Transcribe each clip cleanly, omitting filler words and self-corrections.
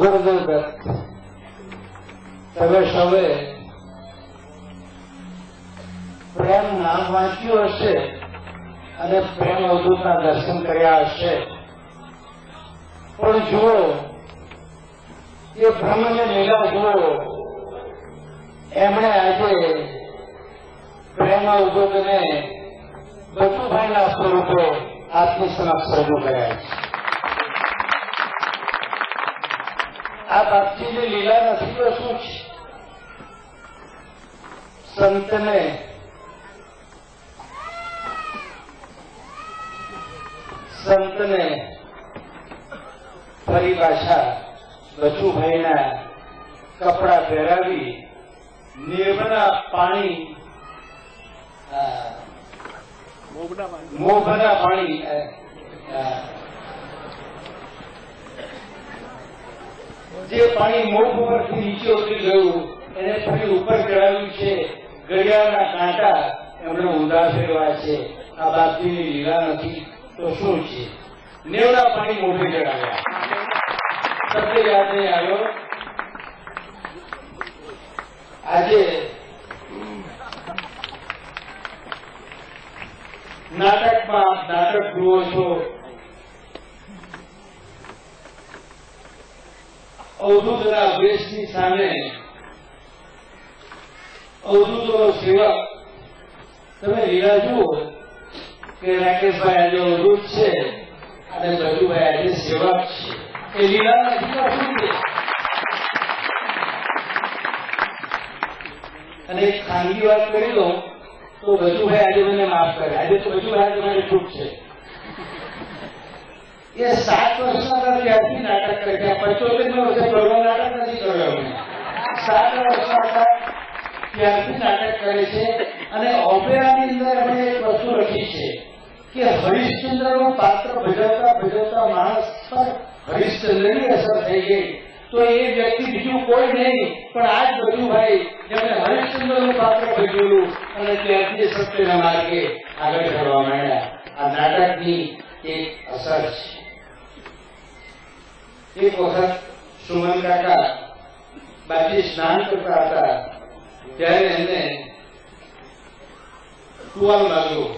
ગુરુદેવ તમે સૌએ પ્રેમ નામ વાંચ્યું હશે અને પ્રેમ અવધૂતના દર્શન કર્યા હશે, પણ જુઓ એ બ્રહ્મને લીલા જુઓ, એમણે આજે પ્રેમ અવધૂતને બચુભાઈના સ્વરૂપે આપની સમક્ષ રજૂ કર્યા છે. આ બાપજીની લીલા નથી તો શું છે? સંતને ફરી પાછા બચુભાઈના કપડા પહેરાવી નિર્મળા પાણી મોભના પાણી જે પાણી મોભ પરથી નીચે ઉતરી ગયું એને ફરી ઉપર ચડાવ્યું છે. ઘડિયાળના કાંટા એમણે ઊંધા ફેરવા છે. આ બાપજીની લીલા નથી તો શું છે? નેવડા પાણી મોઢે ચડાવ્યા. સત્ય યાદ નહીં આવ્યો. આજે નાટકમાં નાટક જુઓ છો, અવધૂતના અભ્યાસની સામે અવધૂતનો સેવક તમે લીલા જુઓ કે રાકેશભાઈ આજે અવધૂત છે અને બચુભાઈ આજે સેવક છે. એ લીલા નથી શું છે? અને એક ખાનગી વાત કરી દો તો બચુભાઈ આજે મને માફ કરે. આજે તો બચુભાઈ આજે મને ચૂક છે. એ 7 વર્ષના ત્યારથી નાટક કરે છે. 75 વર્ષે પ્રભુ નાટક નથી કર્યો. 7 વર્ષના ત્યારથી નાટક કરે છે. અને ઓપેરાની અંદર અમે એક વસ્તુ લખી છે કે હરિશ્ચંદ્રનું પાત્ર ભજવતા માણસ પર હરિશ્ચંદ્રની અસર થઈ ગઈ તો એ વ્યક્તિ બીજું કોઈ નહીં પણ આ જ બચુભાઈ જેમણે હરિશ્ચંદ્રનું પાત્ર ભજવેલું અને ત્યારથી સત્યના માર્ગે આગળ કરવા માંડ્યા. આ નાટકની એક અસર છે. એક વખત સુમન કાકા બાજી સ્નાન કરતા હતા ત્યારે એમને ટુવાલ માંગ્યો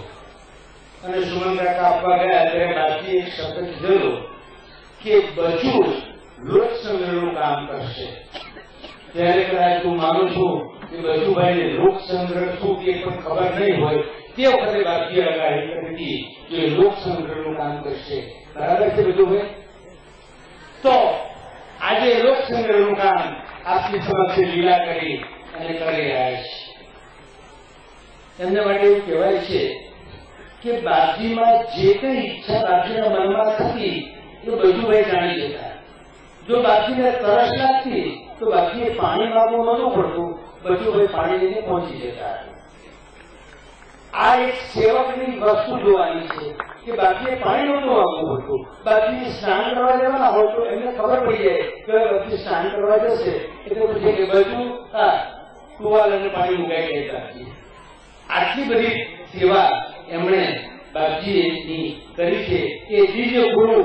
અને સુમન કાકા આપવા ગયા ત્યારે બાજી એક શબ્દ કીધેલો કે બચુ લોક સંગ્રહનું કામ કરશે. ત્યારે કદાચ હું માનું છું કે બચુભાઈને લોક સંગ્રહ શું એ પણ ખબર નહીં હોય તે વખતે બાજી આગાહી કરી હતી કે લોક સંગ્રહનું કામ કરશે. બરાબર છે બચુભાઈ? તો આજે લોક સંગ્રહનું કામ આપની સમક્ષ લીલા કરી અને કરી રહ્યા છે. એમના માટે એવું કહેવાય છે કે બાપજીમાં જે કઈ ઈચ્છા બાપજીના મનમાં થતી એ બચુભાઈ જાણી જતા. જો બાપજીને તરસ લાગતી તો બાપજીએ પાણી માંગવું નતું પડતું, બચુભાઈ પાણી લઈને પહોંચી જતા. આ એક સેવકની વસ્તુ જોવાની છે કે બાપજીએ પાણી નહોતું માંગવું પડતું. બાપજી સ્નાન કરવા જવાના હોય તો એમને ખબર પડી જાય કે બાપજી સ્નાન કરવા જશે એટલે પછી કે બચુ ટુવાલ અને પાણી મુકાઈ દેતા. આટલી બધી સેવા એમણે બાપજીની કરી છે. એ દિવ્ય ગુરુ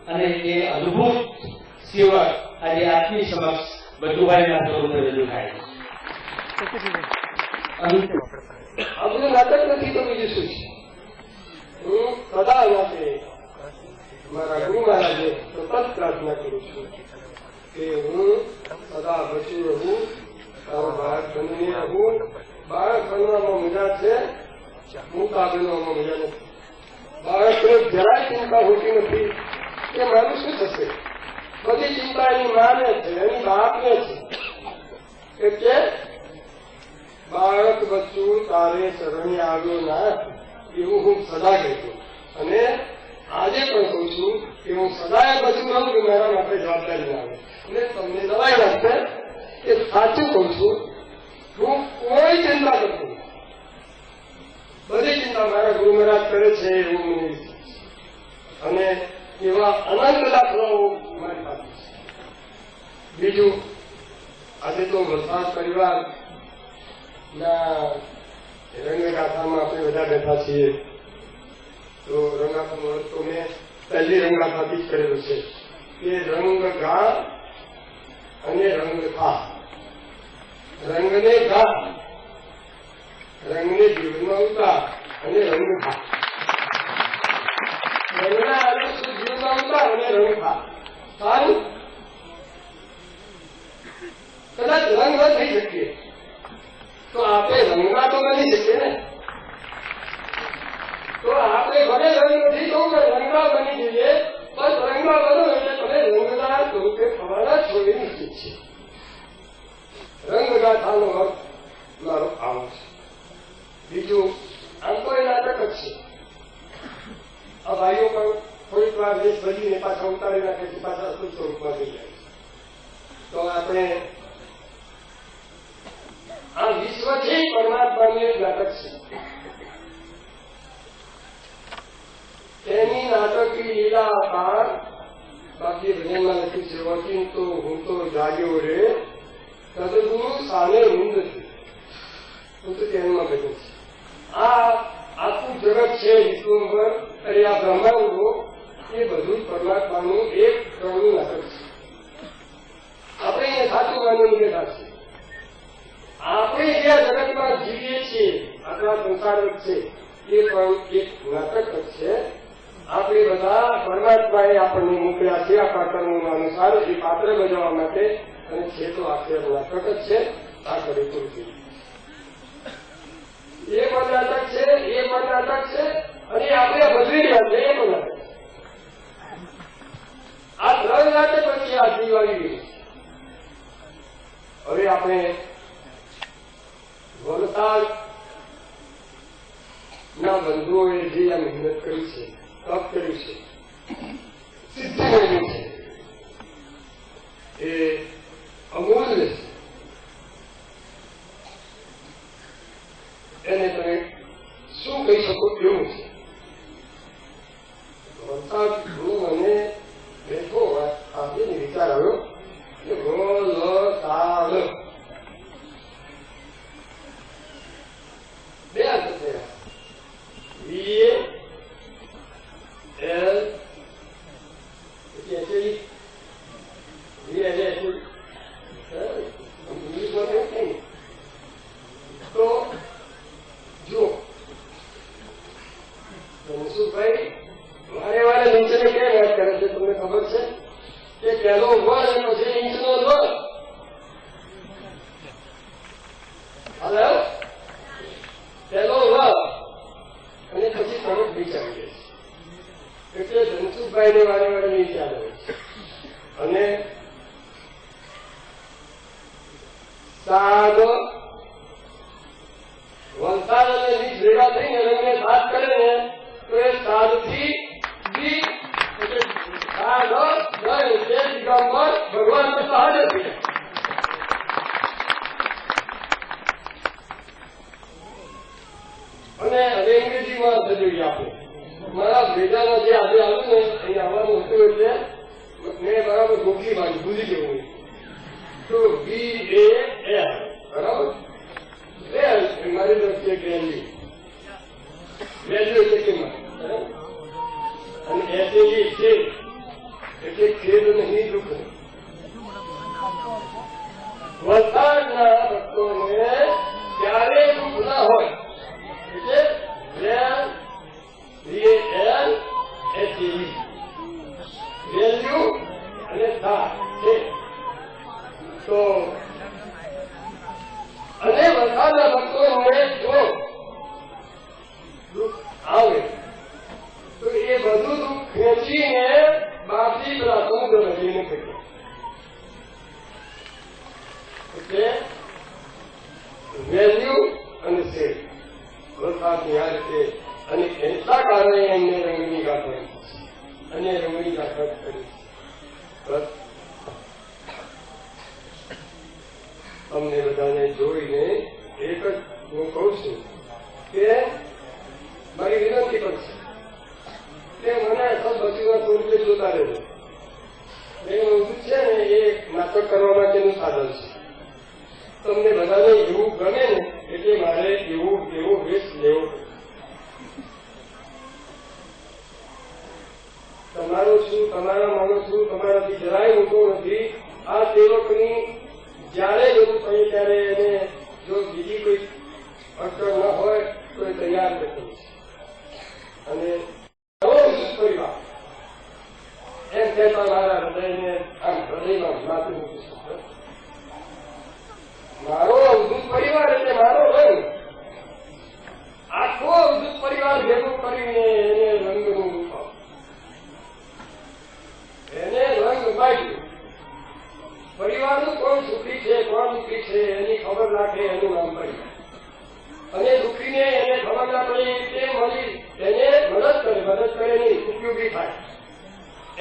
અને એ અદભુત સેવક આજે આપની સમક્ષ બચુભાઈના સ્વરૂપે રજૂ થાય છે. આપણું નાટક નથી તો બીજું શું છે? હું સદા માટે મારા ગુરુ મહારાજે સતત પ્રાર્થના કરું છું કે હું સદા બચી રહું, તારો બાળક બની રહું. બાળક બનવામાં મજા છે, મૂકા બનવામાં મજા નથી. બાળકને જરાય ચિંતા હોતી નથી કે મારું શું થશે. બધી ચિંતા એની માને છે, એની બાપને છે કે બાળક બચ્ચું તારે શરણે આવ્યો ના, એવું હું સદા કહેતો. અને આજે પણ કહું છું કે હું સદાય બચું રહું કે મારા માટે જવાબદારી ના આવે. અને તમને દવાઈ લાગશે કે સાચું કહું છું, હું કોઈ ચિંતા કરતો નથી. બધી ચિંતા મારા ગુરુ મહારાજ કરે છે એવું મને. અને એવા અનંત દાખલાઓ મારી પાસે છે. બીજું, આજે તો વલસાડ પરિવાર ના રંગગાથામાં આપણે બધા બેઠા છીએ તો રંગાથાનો તો મેં પહેલી રંગાથાથી જ કરેલું છે કે રંગ ગા અને રંગ થા. રંગને ગા, રંગને જીવનમાં ઉતાર અને રંગ થા. રંગના આદર્શ જીવનમાં ઉતાર અને રંગ થા. સારું, કદાચ રંગ ન થઈ શકીએ તો આપણે રંગના તો બની શકીએ ને. તો આપણે ભલે રંગ નથી તો રંગા બની જઈએ, બસ રંગા બનો એટલે તમે રંગના સ્વરૂપે થવાના છોડી નીકળી છે. રંગગાથાનો અર્થ મારો આવો છે. બીજું, આમ તો એ નાટક જ છે. આ ભાઈઓ પણ થોડીક વાર વેશ બદલીને પાછા ઉતારી નાખે છે, પાછા અસલ સ્વરૂપમાં થઈ જાય છે. તો આપણે આ વિશ્વ છે પરમાત્માનું એક નાટક છે. તેની નાટકી લીલા આકાર. બાકી ભજનમાં લખ્યું છે, વકીલ તો હું તો જાગ્યો રે સદગુરુ સામે ઊંઘ છું. હું તો ધ્યાનમાં બેઠું છું. આ આખું જગત છે વિશ્વભર, અરે આ બ્રહ્માંડો, એ બધું પરમાત્માનું એક પ્રણનું નાટક છે. આપણે અહીંયા સાચું માનવાની બેઠા છે. આપણે જે જગતમાં જીવીએ છીએ, આપણા સંસાર છે, એ પણ એક નાટક જ છે. આપણે બધા પરમાત્માએ આપણને મોકલ્યા છે આપણા કર્મોના અનુસાર એ પાત્ર બજાવવા માટે, અને છે તો આખરે નાટક જ છે. આ કરી પૂરતી એ પણ નાટક છે, એ પણ નાટક છે, અને આપણે બદલી રહ્યા છે એ પણ નાટક. આ ત્રણ નાટક પછી આ દિવાળી ગયું. હવે આપણે વલસાડ ના બંધુઓએ જે આ મહેનત કરી છે, તપ કર્યું છે, સિદ્ધિ મેળવી છે, એ અમૂલ્ય છે. એને તમે શું કહી શકો એવું છે. વરસાદ મને બેઠો આપીને વિચાર આવ્યો કે વલસાડ બે અર્થ થયા. તો જો મનસુખભાઈ વારે વારે નીચેને કેમ યાદ કરે છે તમને ખબર છે કે પહેલો વર અને પછી ઇંચનો વર. હવે પહેલો વર અને પછી તરફ વિચારીએ છીએ, એટલે ધનસુખભાઈને વારે વારે વિચાર આવે છે. અને સાદ વલસાડ અને નીચ ભેગા થઈને રંગને સાત કરે ને તો એ સાદથી બી એટલે સાદ તે દિગંબર ભગવાન તો હાજર થઈ જાય. અને હવે અંગ્રેજીમાં સજોડી આપણે મારા ભેજામાં જે આજે આવ્યું ને અહીં આવવાનું હતું એટલે મેં બરાબર ગોખી બાજુ ભૂલી ગયું. તો BAL બરાબર મારી દ્રષ્ટિએ વેલ્યુ એટલે કિંમત, અને SAE છે એટલે ખેદ નહીં દુઃખ. વરસાદના ભક્તોને ત્યારે દુઃખ ના હોય એટલે વેલ્યુ અને થા છે. તો અને વરસાદના ભક્તોને જો દુઃખ આવે તો એ બધું દુઃખ ખેંચીને બાપજી પેલા સમુદ્ર નદીને ફેંકે. એટલે વેલ્યુ અને સેલ વરસાદની આ રીતે, અને એટલા કારણે એમને રંગની ગાંઠ અને રંગની ગાંઠ કરી. અમને બધાને જોઈને એક જ હું કહું છું કે મારી વિનંતી પણ છે કે મને સદબસીના સ્વરૂપે જોતા રહેજો. એવું છે ને એ નાટક કરવા માટેનું સાધન છે. તમને બધાને એવું ગમે ને એટલે મારે એવો વેશ લેવો. તમારું શું, તમારા માનો છું, તમારાથી જરાય મોટો નથી. આ સેવકની મારો અવધૂત પરિવાર એટલે મારો રંગ. આખો અવધૂત પરિવાર ભેગું કરીને એને રંગનું એને રંગ બાંધ્યું. પરિવારનું કોણ સુખી છે કોણ દુઃખી છે એની ખબર રાખે એનું નામ પરિવાર. અને દુઃખીને એને ખબર ના પડી તે મળી એને મદદ કરે નહીં ઉપયોગી થાય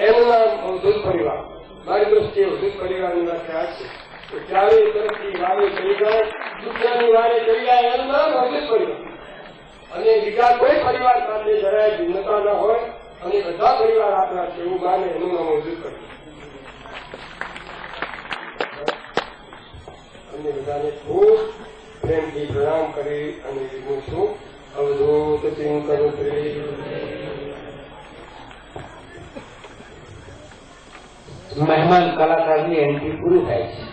એનું નામ અવધૂત પરિવાર. મારી દ્રષ્ટિએ અવધૂત પરિવારની વ્યાખ્યા છે તો ક્યારે તરફથી વારે ચડી જાય દુનિયાની વારે ચડી જાય એનું નામ અવધૂત પરિવાર. અને બીજા કોઈ પરિવાર સાથે જરાય ભિન્નતા ન હોય અને બધા પરિવાર આપણા છે એવું માને એનું નામ અવધૂત પરિવાર. અને બધાને ખૂબ પ્રેમથી પ્રણામ કરી અને વિનું છું. અવધૂત ચિંતન મહેમાન કલાકારની એન્ટ્રી પૂરી થાય છે.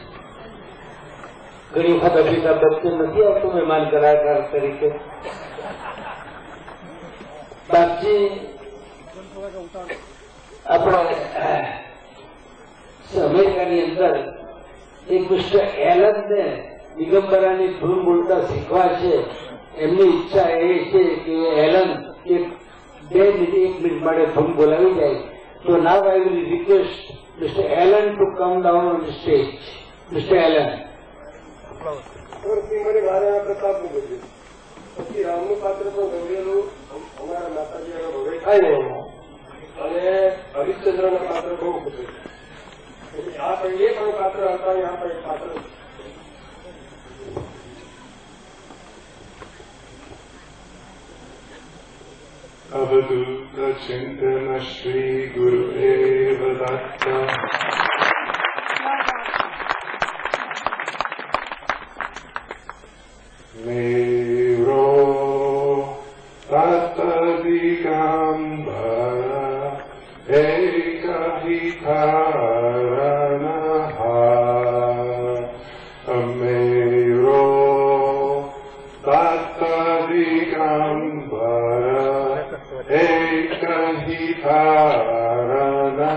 ઘણી વખત અમિતાભ બચ્ચન નથી આવતું મહેમાન કલાકાર તરીકે. બાપજી આપણા અમેરિકાની અંદર એક મિસ્ટર એલનને દિગંબરાની ધૂન બોલતા શીખવા છે. એમની ઈચ્છા એ છે કે એલન એક મિનિટ માટે ધૂન બોલાવી જાય. તો now I will request mister Allen to come down on stage. Mister Allen. મને મહારાણા પ્રતાપનું બધું પછી રામનું પાત્ર પણ ગૌરેલું અમારા માતાજી ભવે થાય ને અને હરિશ્ચંદ્રના પાત્ર બહુ ખુશું. આ પણ એ પણ પાત્ર હતા આ પણ એક પાત્ર. अवधूत चिंतन श्री गुरुदेव दत्त. मेरो तत् दिगंबर एक ही कारणः. मेरो तत् दिगंबर एक ही कारणः.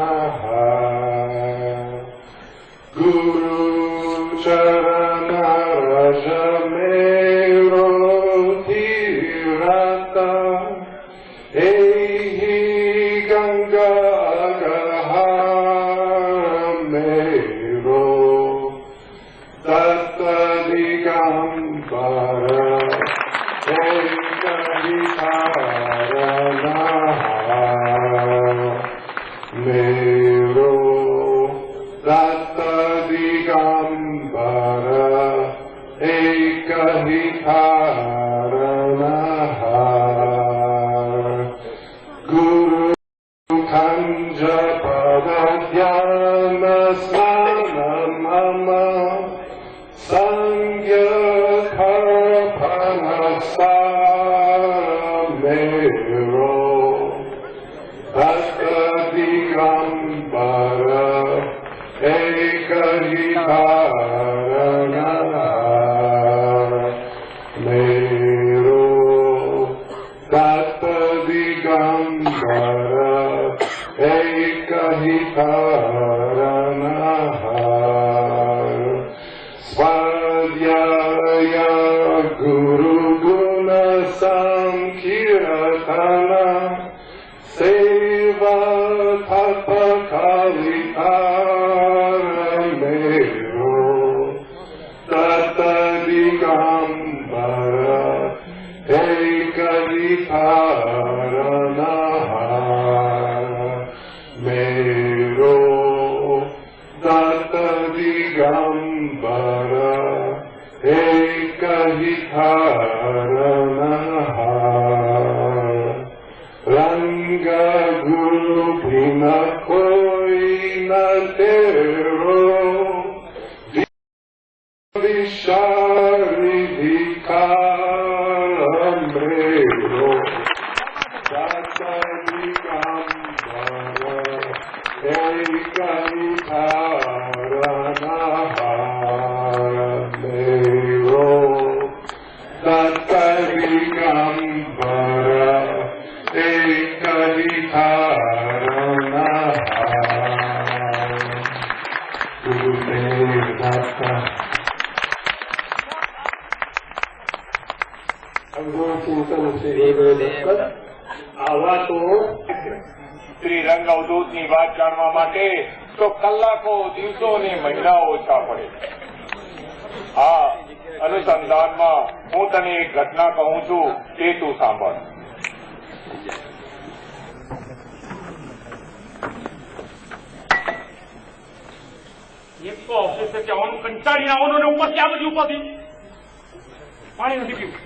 गुरु चरण रज मेरो धीरत एहि गंगा गहा मेरो तत् दिगंबर एक ही कारणः. मेरो तत् दिगंबर एक ही कारणः. गुरु खंज पद ध्यान स्नान मम संज्ञ फल मेरो तत् दिगंबर एक ही कारणः. मेरो तत् दिगंबर एक ही कारणः. स्वाध्याय गुरु गुण संकीर्तन सेवा तप कालिकार मेरो तत् दिगंबर एक ही कारणः. मेरो तत् दिगंबर एक ही कारणः. रंग गुरु बिन कोई न तेरो विशाली धिकार मेरो तत् दिगंबर एक ही कारणः. मेरो तत् માતા ચિંતન શ્રી આવા તો ત્રિરંગ અવધૂત ની વાત જાણવા માટે તો કલાકો દિવસો ને મહિનાઓ ઓછા પડે. હા, અનુસંધાનમાં હું તને એક ઘટના કહું છું તે તું સાંભળ. એક તો ઓફિસે જવાનું કંટાળી આવવાનું ને ઉપરથી આ બધી ઉપાધિ. પાણી નથી પીવું.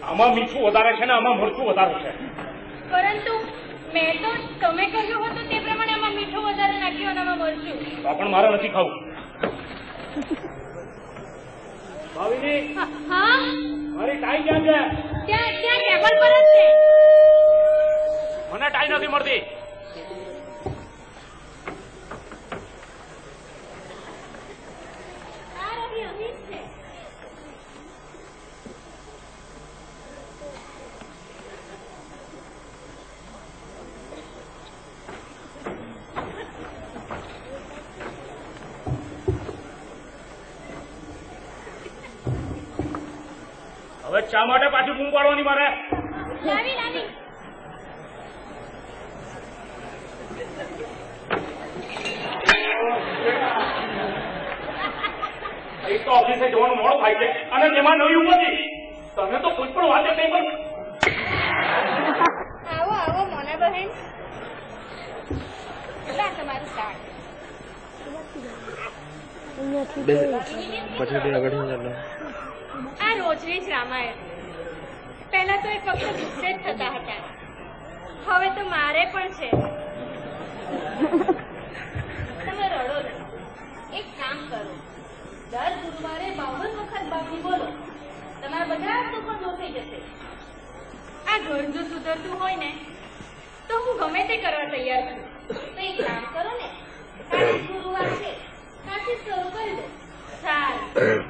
આમાં મીઠું વધારે છે ને આમાં મરચું વધારે છે. પરંતુ મેં તો તમે કહ્યું હતું તે પ્રમાણે આમાં મીઠું વધારે નાખ્યું અને આમાં મરચું. તો પણ મારે નથી ખાવું. ભાવિની, હા, મારી ટાઈ ક્યાં છે? ત્યાં ત્યાં ટેબલ પર જ છે. મને ટાઈ નથી મળતી. આ રહી અહીં જ છે. હવે ચા માટે પાછી બૂમ પાડવાની મારે. લાવી લાવી. એક તો ઓફિસે જવાનું મોડું થાય છે અને તેમાં નવી ઉપરથી તમે તો કોઈ પણ વાતે કઈ પણ. આવો આવો મોના બહેન. લા તમારું શાક. આ રોજની જ રામાયણ. પહેલા તો એક વખત ગુસ્સે જ થતા હતા, હવે તો મારે પણ છે. તમે રડો નહીં. એક કામ કરો, દર ગુરુવારે 52 વખત બાપની બોલો, તમારા બધા દુઃખો દૂર થઈ જશે. આ ઘર જો સુધરતું હોય ને તો હું ગમે તે કરવા તૈયાર છું. તો એક કામ કરો ને, કાલે ગુરુવાર છે, કાલથી શરૂ કરી દો. સારું.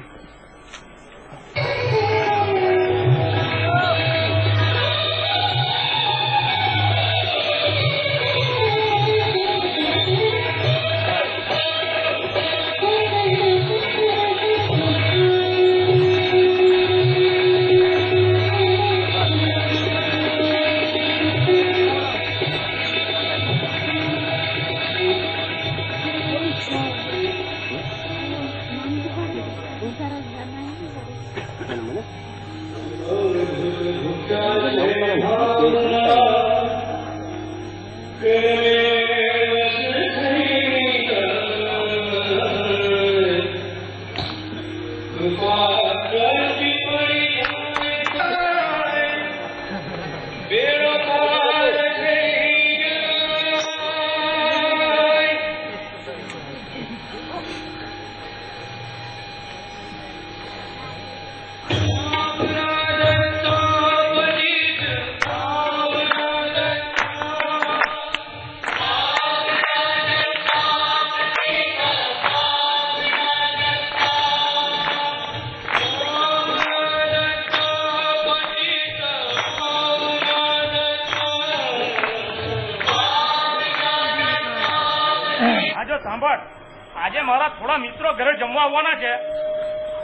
આજે મારા થોડા મિત્રો ઘરે જમવા આવવાના છે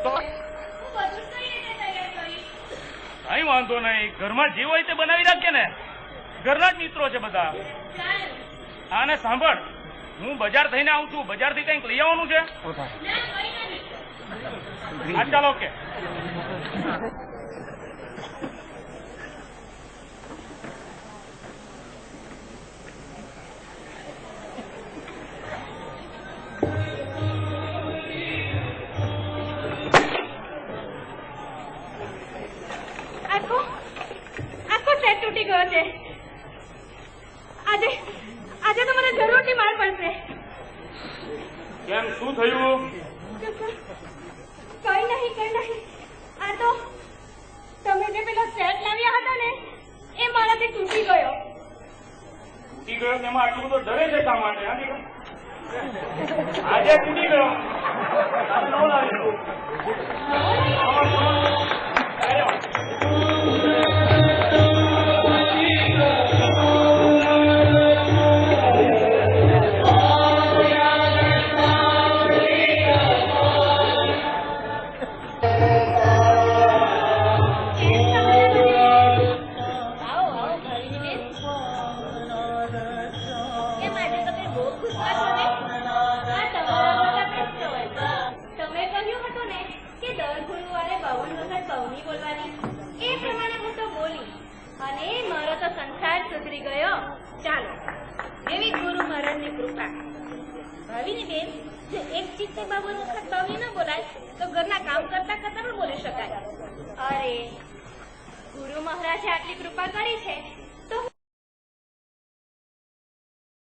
તો કઈ વાંધો નહીં. ઘરમાં જે હોય તે બનાવી રાખીએ ને. ઘરના જ મિત્રો છે બધા. હા, ને સાંભળ, હું બજાર થઈને આવું છું. બજારથી કંઈક લઈ આવવાનું છે. હા, ચાલો. ઓકે. તૂટી ગયો છે. આજે આજે તો મને જરૂરથી માર પડશે. કેમ, શું થયું? કઈ નહીં. આ તો તમે જે પેલો સેટ લાવ્યા હતા ને એ મારાથી તૂટી ગયો. તૂટી ગયો એમાં આટલું બધો ડરે છે શા માટે? આજે તૂટી ગયો તારે નવો લાવી દો. અરે ગુરુ મહારાજે આટલી કૃપા કરી છે